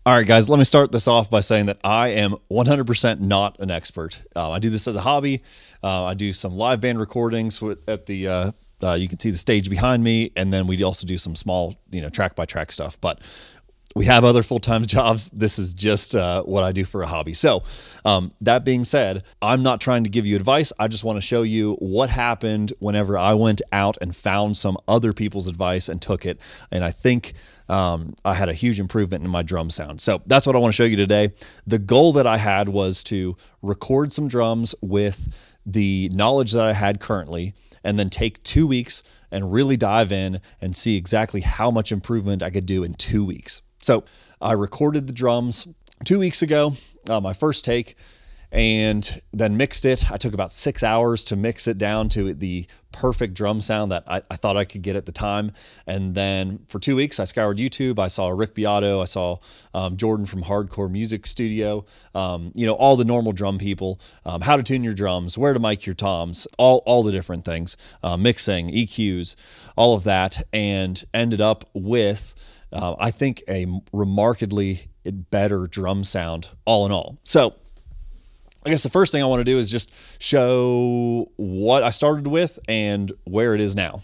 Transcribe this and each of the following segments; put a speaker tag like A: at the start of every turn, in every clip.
A: All right, guys, let me start this off by saying that I am 100% not an expert. I do this as a hobby. I do some live band recordings at the, you can see the stage behind me, and then we also do some small, track by track stuff. But we have other full-time jobs. This is just what I do for a hobby. So that being said, I'm not trying to give you advice. I just want to show you what happened whenever I went out and found some other people's advice and took it. And I think I had a huge improvement in my drum sound. So that's what I want to show you today. The goal that I had was to record some drums with the knowledge that I had currently, and then take 2 weeks and really dive in and see exactly how much improvement I could do in 2 weeks. So I recorded the drums 2 weeks ago, my first take, and then mixed it. I took about 6 hours to mix it down to the perfect drum sound that I thought I could get at the time. And then for 2 weeks, I scoured YouTube. I saw Rick Beato. I saw Jordan from Hardcore Music Studio, all the normal drum people, how to tune your drums, where to mic your toms, all the different things, mixing, EQs, all of that, and ended up with I think a remarkably better drum sound all in all. So I guess the first thing I want to do is just show what I started with and where it is now.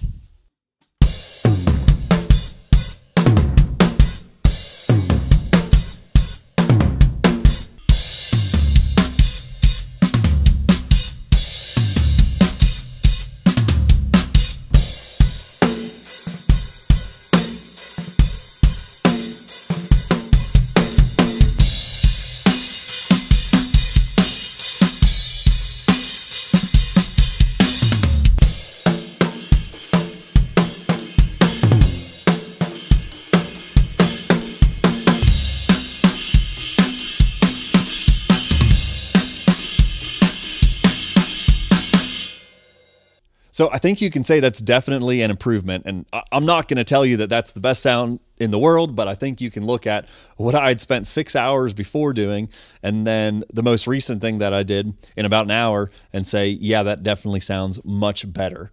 A: So I think you can say that's definitely an improvement. And I'm not going to tell you that that's the best sound in the world, but I think you can look at what I had spent 6 hours before doing, and then the most recent thing that I did in about an hour, and say, yeah, that definitely sounds much better.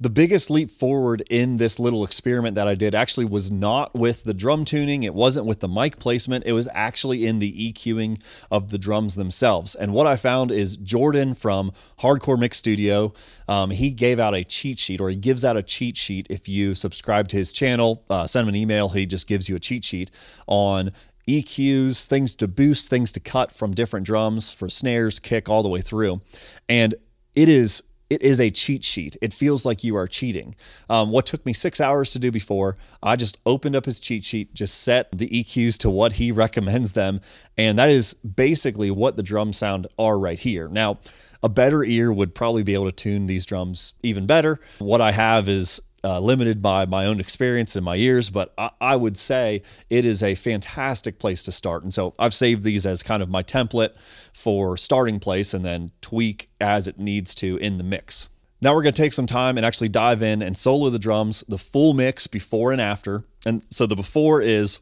A: The biggest leap forward in this little experiment that I did actually was not with the drum tuning. It wasn't with the mic placement. It was actually in the EQing of the drums themselves. And what I found is Jordan from Hardcore Mix Studio, he gave out a cheat sheet, or he gives out a cheat sheet if you subscribe to his channel. Send him an email. He just gives you a cheat sheet on EQs, things to boost, things to cut from different drums for snares, kick, all the way through. And it is a cheat sheet. It feels like you are cheating. What took me 6 hours to do before, I just opened up his cheat sheet, just set the EQs to what he recommends them, and that is basically what the drums sound are right here. Now, a better ear would probably be able to tune these drums even better. What I have is limited by my own experience and my ears, but I would say it is a fantastic place to start. And so I've saved these as kind of my template for starting place, and then tweak as it needs to in the mix. Now we're going to take some time and actually dive in and solo the drums, the full mix before and after. And so the before is,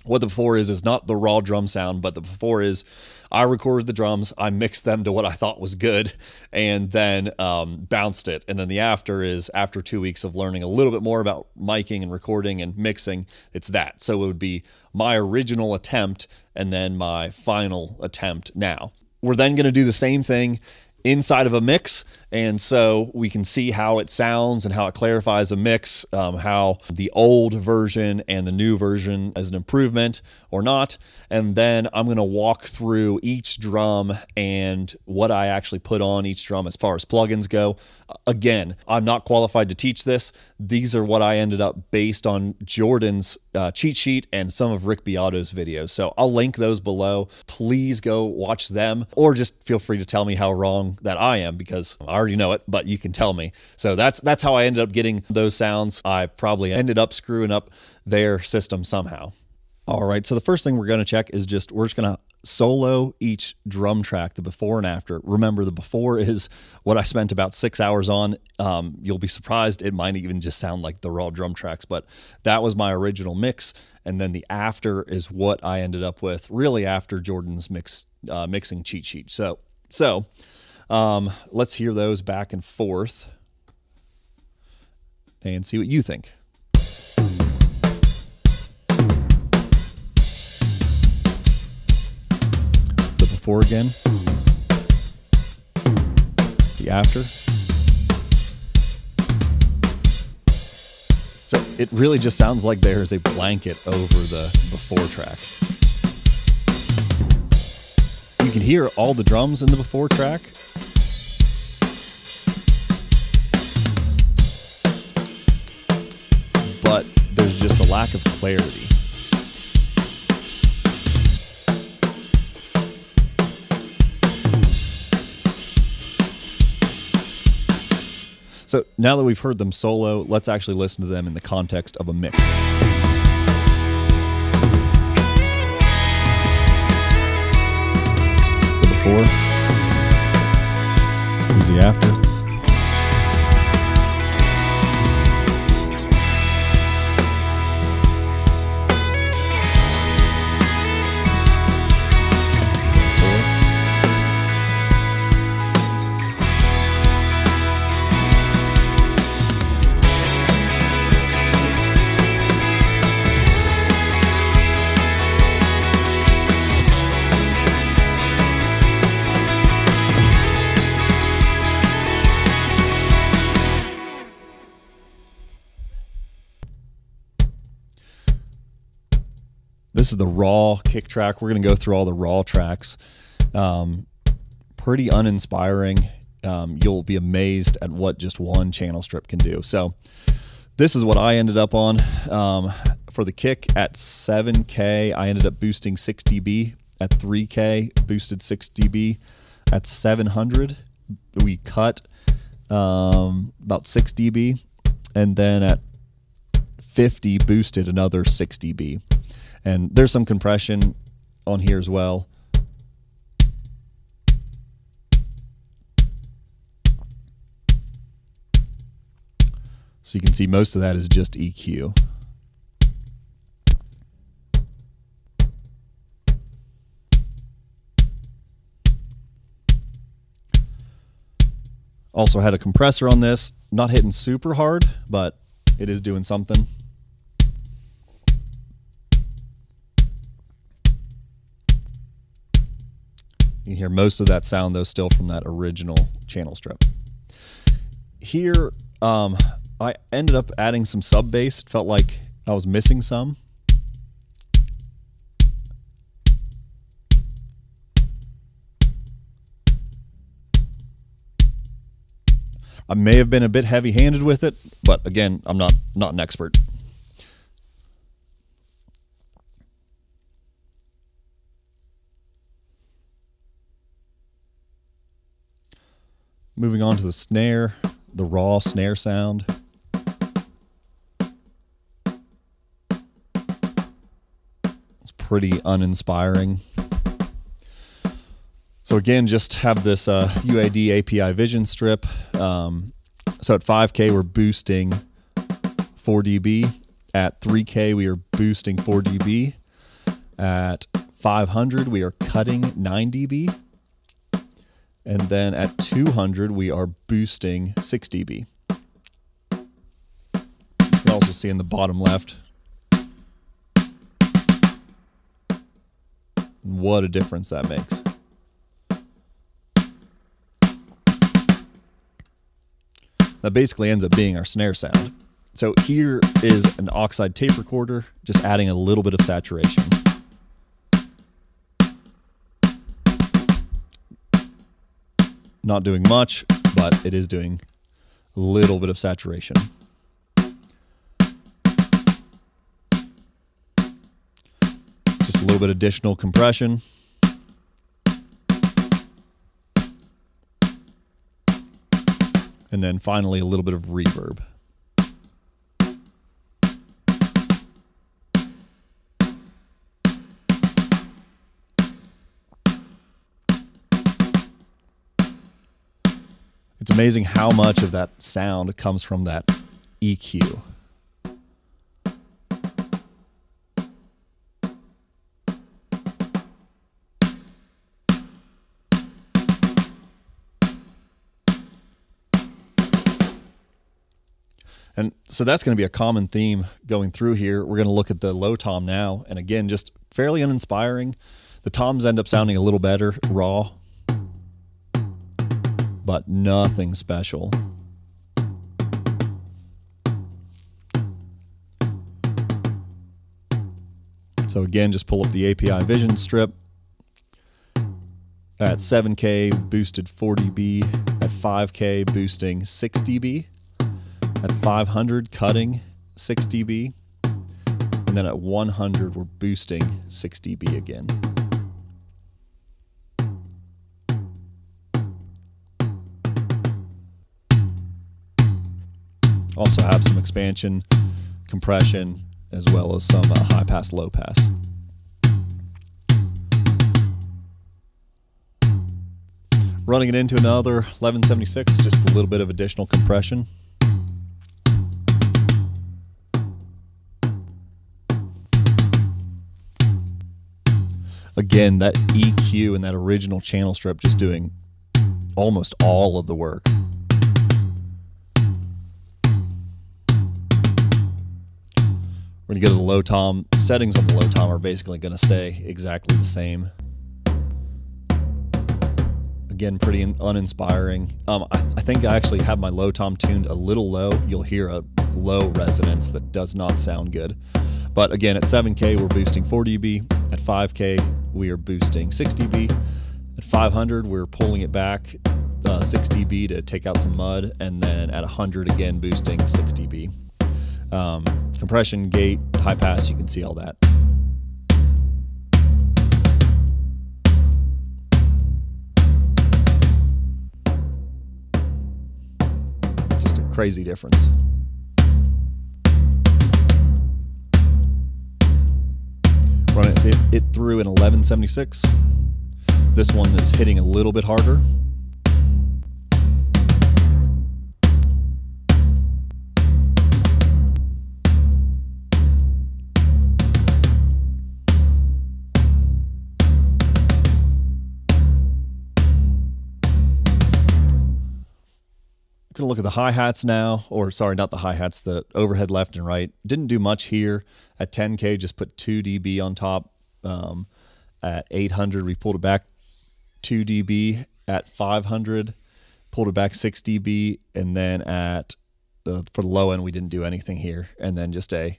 A: what the before is not the raw drum sound, but the before is I recorded the drums, I mixed them to what I thought was good, and then bounced it. And then the after is after 2 weeks of learning a little bit more about miking and recording and mixing. It's that. So it would be my original attempt and then my final attempt now. We're then going to do the same thing inside of a mix, and so we can see how it sounds and how it clarifies a mix, how the old version and the new version is an improvement or not. And then I'm going to walk through each drum and what I actually put on each drum as far as plugins go. Again, I'm not qualified to teach this. These are what I ended up based on Jordan's cheat sheet and some of Rick Beato's videos. So I'll link those below. Please go watch them, or just feel free to tell me how wrong that I am, because I already know it, but you can tell me. So that's how I ended up getting those sounds. I probably ended up screwing up their system somehow. All right, so the first thing we're going to check is we're just going to solo each drum track, the before and after. Remember, the before is what I spent about 6 hours on. You'll be surprised, it might even just sound like the raw drum tracks, but that was my original mix. And then the after is what I ended up with, really after Jordan's mixing cheat sheet. So let's hear those back and forth and see what you think. before again. The after. So it really just sounds like there is a blanket over the before track. You can hear all the drums in the before track. But there's just a lack of clarity. So now that we've heard them solo, let's actually listen to them in the context of a mix. The before. Who's the after? This is the raw kick track. We're going to go through all the raw tracks. Pretty uninspiring. You'll be amazed at what just one channel strip can do. So this is what I ended up on. For the kick at 7K, I ended up boosting 6 dB. At 3K, boosted 6 dB. At 700, we cut about 6 dB. And then at 50, boosted another 6 dB. And there's some compression on here as well. So you can see most of that is just EQ. Also had a compressor on this, not hitting super hard, but it is doing something. You can hear most of that sound, though, still from that original channel strip. Here, I ended up adding some sub bass. It felt like I was missing some. I may have been a bit heavy-handed with it, but again, I'm not an expert. Moving on to the snare, the raw snare sound. It's pretty uninspiring. So again, just have this UAD API vision strip. So at 5K, we're boosting 4 dB. At 3K, we are boosting 4 dB. At 500, we are cutting 9 dB. And then at 200, we are boosting 6 dB. You can also see in the bottom left what a difference that makes. That basically ends up being our snare sound. So here is an oxide tape recorder, just adding a little bit of saturation. Not doing much, but it is doing a little bit of saturation. Just a little bit additional compression. And then finally a little bit of reverb. It's amazing how much of that sound comes from that EQ. And so that's going to be a common theme going through here. We're going to look at the low tom now. And again, just fairly uninspiring. The toms end up sounding a little better raw, but nothing special. So again, just pull up the API Vision strip. At 7K, boosted 4 dB. At 5K, boosting 6 dB. At 500, cutting 6 dB. And then at 100, we're boosting 6 dB again. Also have some expansion, compression, as well as some high pass, low pass. Running it into another 1176, just a little bit of additional compression. Again, that EQ and that original channel strip just doing almost all of the work. We're going to go to the low tom. Settings on the low tom are basically going to stay exactly the same. Again, pretty uninspiring. I think I actually have my low tom tuned a little low. You'll hear a low resonance that does not sound good. But again, at 7K, we're boosting 4 dB. At 5K, we are boosting 6 dB. At 500, we're pulling it back 6 dB to take out some mud. And then at 100, again, boosting 6 dB. Compression, gate, high pass, you can see all that. Just a crazy difference. Run it through an 1176. This one is hitting a little bit harder. Going to look at the hi-hats now, or sorry, not the hi-hats, the overhead left and right. Didn't do much here. At 10K, just put 2 dB on top. At 800, we pulled it back 2 dB. At 500, pulled it back 6 dB. And then at for the low end, we didn't do anything here. And then just a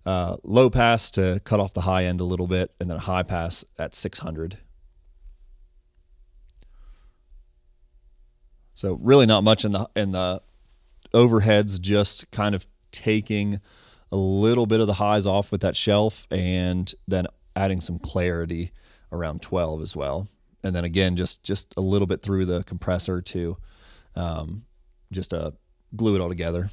A: low pass to cut off the high end a little bit, and then a high pass at 600. So really not much in the overheads, just kind of taking a little bit of the highs off with that shelf and then adding some clarity around 12 as well. And then again, just a little bit through the compressor to just glue it all together.